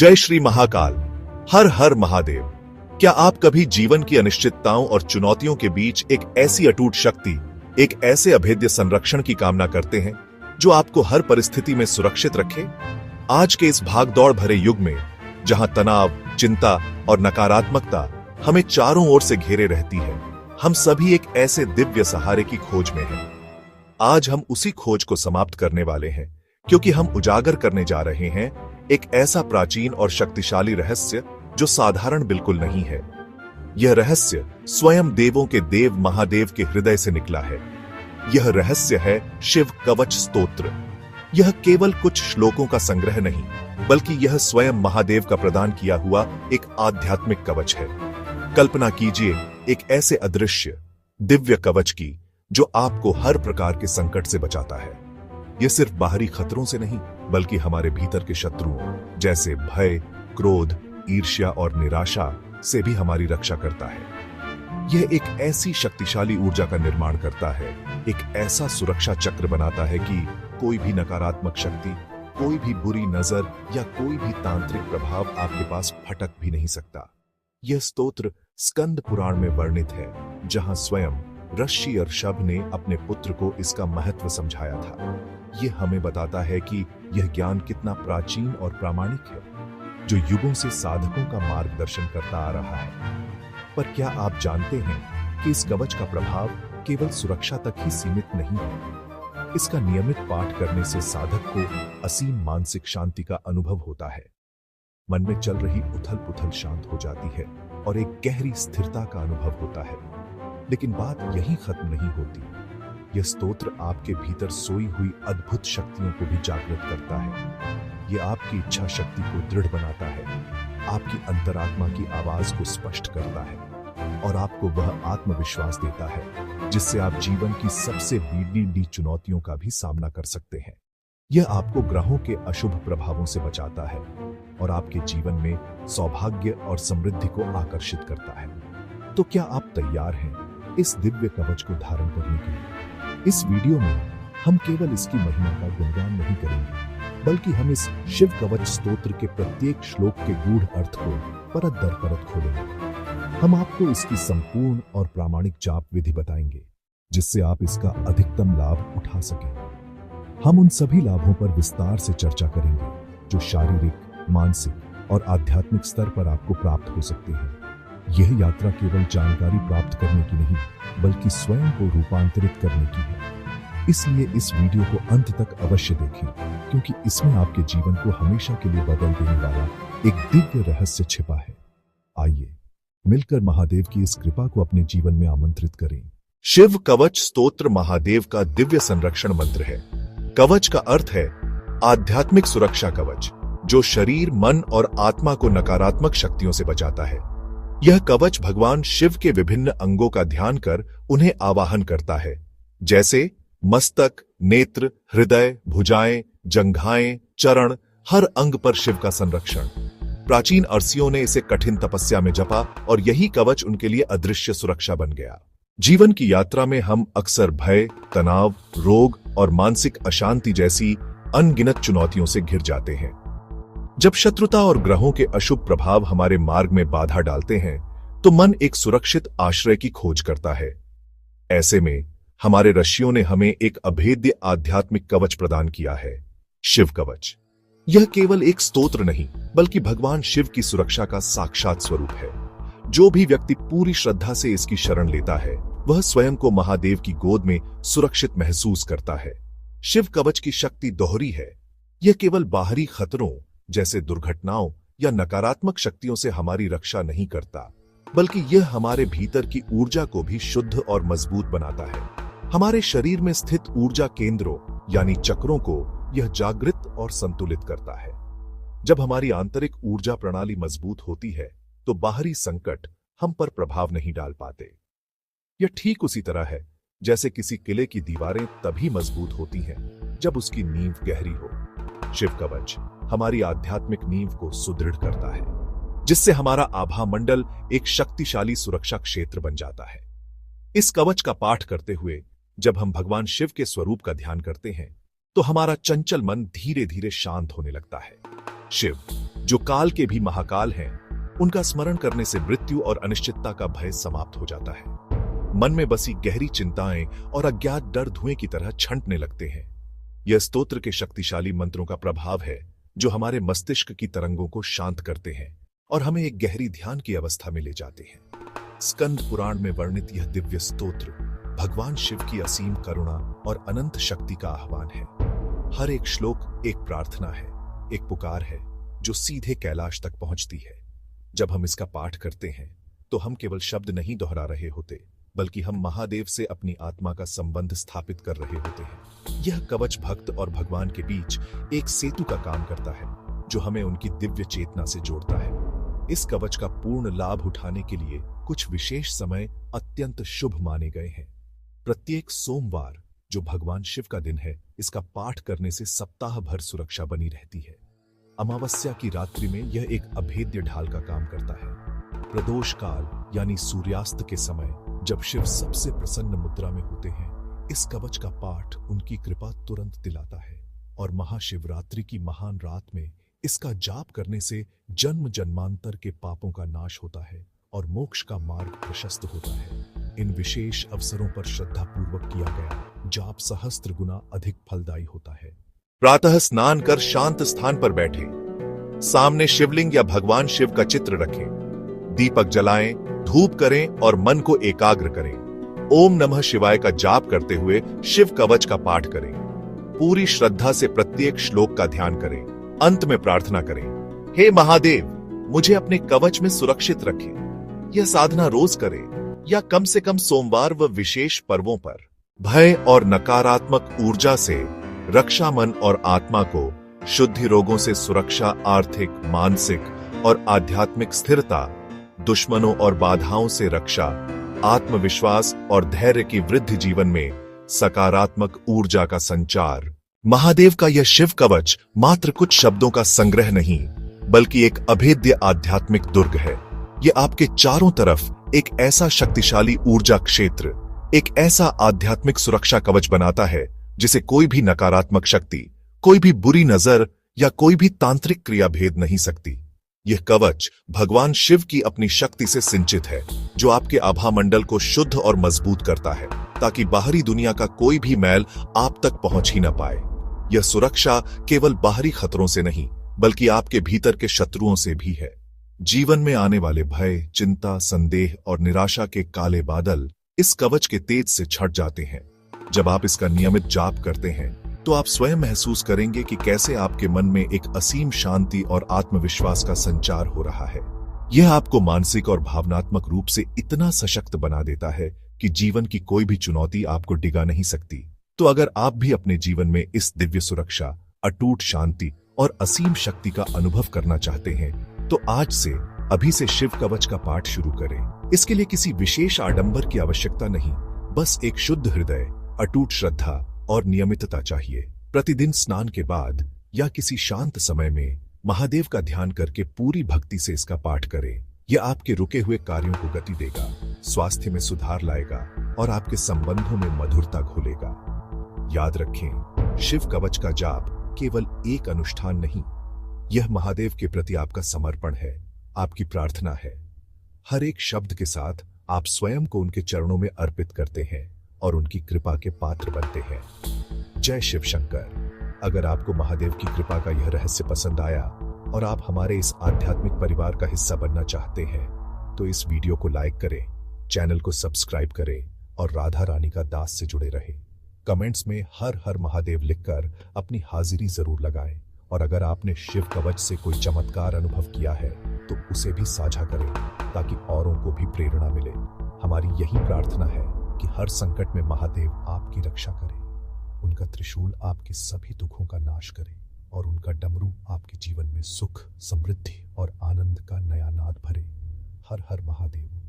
जय श्री महाकाल। हर हर महादेव। क्या आप कभी जीवन की अनिश्चितताओं और चुनौतियों के बीच एक ऐसी अटूट शक्ति, एक ऐसे अभेद्य संरक्षण की कामना करते हैं जो आपको हर परिस्थिति में सुरक्षित रखे? आज के इस भागदौड़ भरे युग में, जहां तनाव, चिंता और नकारात्मकता हमें चारों ओर से घेरे रहती है, हम सभी एक ऐसे दिव्य सहारे की खोज में हैं। आज हम उसी खोज को समाप्त करने वाले हैं, क्योंकि हम उजागर करने जा रहे हैं एक ऐसा प्राचीन और शक्तिशाली रहस्य जो साधारण बिल्कुल नहीं है। यह रहस्य स्वयं देवों के देव महादेव के हृदय से निकला है। यह रहस्य है शिव कवच स्तोत्र। यह केवल कुछ श्लोकों का संग्रह नहीं, बल्कि यह स्वयं महादेव का प्रदान किया हुआ एक आध्यात्मिक कवच है। कल्पना कीजिए एक ऐसे अदृश्य दिव्य कवच की जो आपको हर प्रकार के संकट से बचाता है। यह सिर्फ बाहरी खतरों से नहीं, बल्कि हमारे भीतर के शत्रुओं जैसे भय, क्रोध, ईर्ष्या और निराशा से भी हमारी रक्षा करता है। यह एक ऐसी शक्तिशाली ऊर्जा का निर्माण करता है, एक ऐसा सुरक्षा चक्र बनाता है कि कोई भी नकारात्मक शक्ति, कोई भी बुरी नजर या कोई भी तांत्रिक प्रभाव आपके पास फटक भी नहीं सकता। यह स्तोत्र स्कंद पुराण में वर्णित है, जहां स्वयं ऋषि ऋषभ ने अपने पुत्र को इसका महत्व समझाया था। यह हमें बताता है कि यह ज्ञान कितना प्राचीन और प्रामाणिक है, जो युगों से साधकों का मार्गदर्शन करता आ रहा है। पर क्या आप जानते हैं कि इस कवच का प्रभाव केवल सुरक्षा तक ही सीमित नहीं है? इसका नियमित पाठ करने से साधक को असीम मानसिक शांति का अनुभव होता है। मन में चल रही उथल पुथल शांत हो जाती है और एक गहरी स्थिरता का अनुभव होता है। लेकिन बात यहीं खत्म नहीं होती। यह स्तोत्र आपके भीतर सोई हुई अद्भुत शक्तियों को भी जागृत करता है। यह आपकी इच्छा शक्ति को दृढ़ बनाता है, आपकी अंतरात्मा की आवाज को स्पष्ट करता है और आपको वह आत्मविश्वास देता है जिससे आप जीवन की सबसे बड़ी चुनौतियों का भी सामना कर सकते हैं। यह आपको ग्रहों के अशुभ प्रभावों से बचाता है और आपके जीवन में सौभाग्य और समृद्धि को आकर्षित करता है। तो क्या आप तैयार हैं इस दिव्य कवच को धारण करने के लिए? इस वीडियो में हम केवल इसकी महिमा का गुणगान नहीं करेंगे, बल्कि हम इस शिव कवच स्तोत्र के प्रत्येक श्लोक के गूढ़ अर्थ को परत दर परत खोलेंगे। हम आपको इसकी संपूर्ण और प्रामाणिक जाप विधि बताएंगे, जिससे आप इसका अधिकतम लाभ उठा सकें। हम उन सभी लाभों पर विस्तार से चर्चा करेंगे जो शारीरिक, मानसिक और आध्यात्मिक स्तर पर आपको प्राप्त हो सकते हैं। यह यात्रा केवल जानकारी प्राप्त करने की नहीं, बल्कि स्वयं को रूपांतरित करने की है। इसलिए इस वीडियो को अंत तक अवश्य देखें, क्योंकि इसमें आपके जीवन को हमेशा के लिए बदल देने वाला एक दिव्य रहस्य छिपा है। आइए मिलकर महादेव की इस कृपा को अपने जीवन में आमंत्रित करें। शिव कवच स्तोत्र महादेव का दिव्य संरक्षण मंत्र है। कवच का अर्थ है आध्यात्मिक सुरक्षा कवच, जो शरीर, मन और आत्मा को नकारात्मक शक्तियों से बचाता है। यह कवच भगवान शिव के विभिन्न अंगों का ध्यान कर उन्हें आवाहन करता है, जैसे मस्तक, नेत्र, हृदय, भुजाएं, जंघाएं, चरण, हर अंग पर शिव का संरक्षण। प्राचीन अर्सियों ने इसे कठिन तपस्या में जपा और यही कवच उनके लिए अदृश्य सुरक्षा बन गया। जीवन की यात्रा में हम अक्सर भय, तनाव, रोग और मानसिक अशांति जैसी अनगिनत चुनौतियों से घिर जाते हैं। जब शत्रुता और ग्रहों के अशुभ प्रभाव हमारे मार्ग में बाधा डालते हैं, तो मन एक सुरक्षित आश्रय की खोज करता है। ऐसे में हमारे ऋषियों ने हमें एक अभेद्य आध्यात्मिक कवच प्रदान किया है, शिव कवच। यह केवल एक स्तोत्र नहीं, बल्कि भगवान शिव की सुरक्षा का साक्षात स्वरूप है। जो भी व्यक्ति पूरी श्रद्धा से इसकी शरण लेता है, वह स्वयं को महादेव की गोद में सुरक्षित महसूस करता है। शिव कवच की शक्ति दोहरी है। यह केवल बाहरी खतरों जैसे दुर्घटनाओं या नकारात्मक शक्तियों से हमारी रक्षा नहीं करता, बल्कि यह हमारे भीतर की ऊर्जा को भी शुद्ध और मजबूत बनाता है। हमारे शरीर में स्थित ऊर्जा केंद्रों यानी चक्रों को यह जागृत और संतुलित करता है। जब हमारी आंतरिक ऊर्जा प्रणाली मजबूत होती है, तो बाहरी संकट हम पर प्रभाव नहीं डाल पाते। यह ठीक उसी तरह है जैसे किसी किले की दीवारें तभी मजबूत होती हैं जब उसकी नींव गहरी हो। शिव कवच हमारी आध्यात्मिक नींव को सुदृढ़ करता है, जिससे हमारा आभा मंडल एक शक्तिशाली सुरक्षा क्षेत्र बन जाता है। इस कवच का पाठ करते हुए जब हम भगवान शिव के स्वरूप का ध्यान करते हैं, तो हमारा चंचल मन धीरे धीरे शांत होने लगता है। शिव, जो काल के भी महाकाल हैं, उनका स्मरण करने से मृत्यु और अनिश्चितता का भय समाप्त हो जाता है। मन में बसी गहरी चिंताएं और अज्ञात डर धुएं की तरह छंटने लगते हैं। यह स्तोत्र के शक्तिशाली मंत्रों का प्रभाव है जो हमारे मस्तिष्क की तरंगों को शांत करते हैं और हमें एक गहरी ध्यान की अवस्था में ले जाते हैं। स्कंद पुराण में वर्णित यह दिव्य स्तोत्र भगवान शिव की असीम करुणा और अनंत शक्ति का आह्वान है। हर एक श्लोक एक प्रार्थना है, एक पुकार है जो सीधे कैलाश तक पहुंचती है। जब हम इसका पाठ करते हैं तो हम केवल शब्द नहीं दोहरा रहे होते, बल्कि हम महादेव से अपनी आत्मा का संबंध स्थापित कर रहे होते हैं। यह कवच भक्त और भगवान के बीच एक सेतु का काम करता है जो हमें उनकी दिव्य चेतना से जोड़ता है। इस कवच का पूर्ण लाभ उठाने के लिए कुछ विशेष समय अत्यंत शुभ माने गए हैं। प्रत्येक सोमवार, जो भगवान शिव का दिन है, इसका पाठ करने से सप्ताह भर सुरक्षा बनी रहती है। अमावस्या की रात्रि में यह एक अभेद्य ढाल का काम करता है। प्रदोष काल यानी सूर्यास्त के समय, जब शिव सबसे प्रसन्न मुद्रा में होते हैं, इस कवच का पाठ उनकी कृपा तुरंत दिलाता है। और महाशिवरात्रि की महान रात में इसका जाप करने से जन्म जन्मांतर के पापों का नाश होता है और मोक्ष का मार्ग प्रशस्त होता है। इन विशेष अवसरों पर श्रद्धा पूर्वक किया गया जाप सहस्त्र गुना अधिक फलदायी होता है। प्रातः स्नान कर शांत स्थान पर बैठे, सामने शिवलिंग या भगवान शिव का चित्र रखें, दीपक जलाएं, धूप करें और मन को एकाग्र करें। ओम नमः शिवाय का जाप करते हुए शिव कवच का पाठ करें। पूरी श्रद्धा से प्रत्येक श्लोक का ध्यान करें। अंत में प्रार्थना करें, हे महादेव, मुझे अपने कवच में सुरक्षित रखें। यह साधना रोज करें या कम से कम सोमवार व विशेष पर्वों पर। भय और नकारात्मक ऊर्जा से रक्षा, मन और आत्मा को शुद्धि, रोगों से सुरक्षा, आर्थिक, मानसिक और आध्यात्मिक स्थिरता, दुश्मनों और बाधाओं से रक्षा, आत्मविश्वास और धैर्य की वृद्धि, जीवन में सकारात्मक ऊर्जा का संचार। महादेव का यह शिव कवच मात्र कुछ शब्दों का संग्रह नहीं, बल्कि एक अभेद्य आध्यात्मिक दुर्ग है। यह आपके चारों तरफ एक ऐसा शक्तिशाली ऊर्जा क्षेत्र, एक ऐसा आध्यात्मिक सुरक्षा कवच बनाता है जिसे कोई भी नकारात्मक शक्ति, कोई भी बुरी नजर या कोई भी तांत्रिक क्रिया भेद नहीं सकती। यह कवच भगवान शिव की अपनी शक्ति से सिंचित है, जो आपके आभा मंडल को शुद्ध और मजबूत करता है, ताकि बाहरी दुनिया का कोई भी मैल आप तक पहुंच ही न पाए। यह सुरक्षा केवल बाहरी खतरों से नहीं, बल्कि आपके भीतर के शत्रुओं से भी है। जीवन में आने वाले भय, चिंता, संदेह और निराशा के काले बादल इस कवच के तेज से छट जाते हैं। जब आप इसका नियमित जाप करते हैं तो आप स्वयं महसूस करेंगे कि कैसे आपके मन में एक असीम शांति और आत्मविश्वास का संचार हो रहा है। यह आपको मानसिक और भावनात्मक रूप से इतना सशक्त बना देता है कि जीवन की कोई भी चुनौती आपको डिगा नहीं सकती। तो अगर आप भी अपने जीवन में इस दिव्य सुरक्षा, अटूट शांति और असीम शक्ति का अनुभव करना चाहते हैं, तो आज से, अभी से शिव कवच का पाठ शुरू करें। इसके लिए किसी विशेष आडंबर की आवश्यकता नहीं, बस एक शुद्ध हृदय, अटूट श्रद्धा और नियमितता चाहिए। प्रतिदिन स्नान के बाद या किसी शांत समय में महादेव का ध्यान करके पूरी भक्ति से इसका पाठ करें। यह आपके रुके हुए कार्यों को गति देगा, स्वास्थ्य में सुधार लाएगा और आपके संबंधों में मधुरता घोलेगा। याद रखें, शिव कवच का जाप केवल एक अनुष्ठान नहीं, यह महादेव के प्रति आपका समर्पण है, आपकी प्रार्थना है। हर एक शब्द के साथ आप स्वयं को उनके चरणों में अर्पित करते हैं और उनकी कृपा के पात्र बनते हैं। जय शिव शंकर। अगर आपको महादेव की कृपा का यह रहस्य पसंद आया और आप हमारे इस आध्यात्मिक परिवार का हिस्सा बनना चाहते हैं, तो इस वीडियो को लाइक करें, चैनल को सब्सक्राइब करें और राधा रानी का दास से जुड़े रहें। कमेंट्स में हर हर महादेव लिखकर अपनी हाजिरी जरूर लगाएं। और अगर आपने शिव कवच से कोई चमत्कार अनुभव किया है तो उसे भी साझा करें, ताकि औरों को भी प्रेरणा मिले। हमारी यही प्रार्थना है कि हर संकट में महादेव आपकी रक्षा करें, उनका त्रिशूल आपके सभी दुखों का नाश करे और उनका डमरू आपके जीवन में सुख, समृद्धि और आनंद का नया नाद भरे। हर हर महादेव।